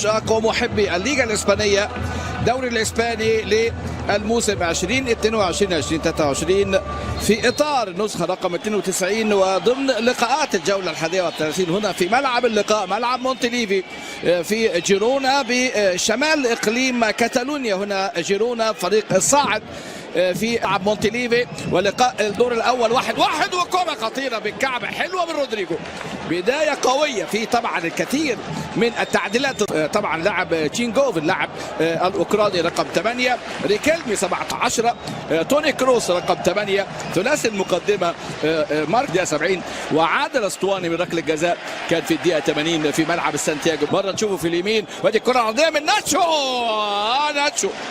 أقوى محبي الليغا الإسبانية الدوري الإسباني للموسم 2022-2023 في إطار النسخة رقم 92 وضمن لقاءات الجولة 31 هنا في ملعب اللقاء ملعب مونتليفي في جيرونا بشمال إقليم كاتالونيا. هنا جيرونا فريق الصاعد في ملعب مونتليفي ولقاء الدور الأول 1-1 وكرة خطيرة بالكعب حلوة من رودريجو. بداية قوية في طبعا الكثير من التعديلات. طبعا لاعب تشينجوف اللاعب الأوكراني رقم 8 ريكيلمي 17 توني كروس رقم 8 ثلاثي المقدمة مارك دقيقة 70 وعاد الاسطواني من ركلة جزاء كان في الدقيقة 80 في ملعب السانتياغو. مرة نشوفه في اليمين وادي الكرة العرضية من ناتشو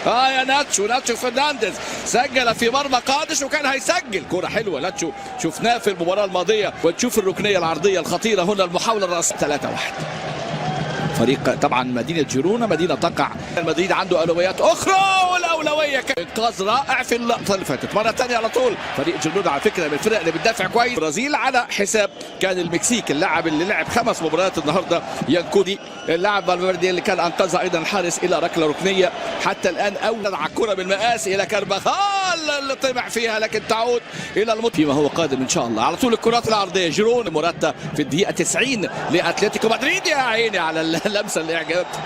يا ناتشو فرنانديز سجل في مرمى قادش وكان هيسجل. كرة حلوة ناتشو شفناه في المباراة الماضية وتشوف الركنية العرضية الخطيرة هنا المحاولة الرأسية 3-1. فريق طبعا مدينة جيرونا مدينة تقع المدريد عنده أولويات أخرى والأولوية إنقاذ رائع في اللقطة اللي فاتت. مرة ثانية على طول فريق جيرونا على فكرة من الفرق اللي بتدافع كويس. البرازيل على حساب كان المكسيك اللاعب اللي لعب 5 مباريات النهارده يانكودي اللاعب فالفيردي اللي كان أنقذها أيضا الحارس إلى ركلة ركنية. حتى الآن أولى على الكرة بالمقاس إلى كارفاخال اللي طمع فيها لكن تعود إلى فيما هو قادم إن شاء الله. على طول الكرات العرضية جيرون موراتا في الدقيقة 90 لأتلتيكو مدريد. يا عيني على اللمسه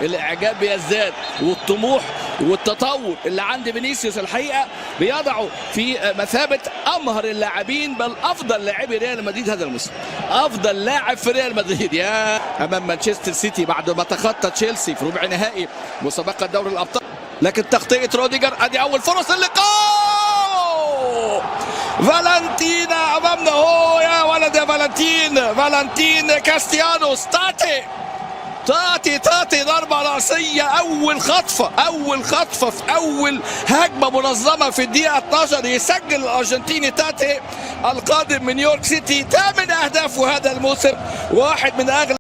الاعجاب بيزداد والطموح والتطور اللي عند فينيسيوس الحقيقه بيضعه في مثابه امهر اللاعبين بل افضل لاعبي ريال مدريد هذا الموسم. افضل لاعب في ريال مدريد يا امام مانشستر سيتي بعد ما تخطى تشيلسي في ربع نهائي مسابقه دوري الابطال. لكن تغطيه روديجر ادي اول فرص اللقاء. فالنتينا امامنا يا ولد يا فالنتين كاستيانوس تاتي ضربة رأسية أول خطفة في أول هجمة منظمة في الدقيقة 12 يسجل الأرجنتيني تاتي القادم من نيويورك سيتي 8 أهداف هذا الموسم واحد من أغلى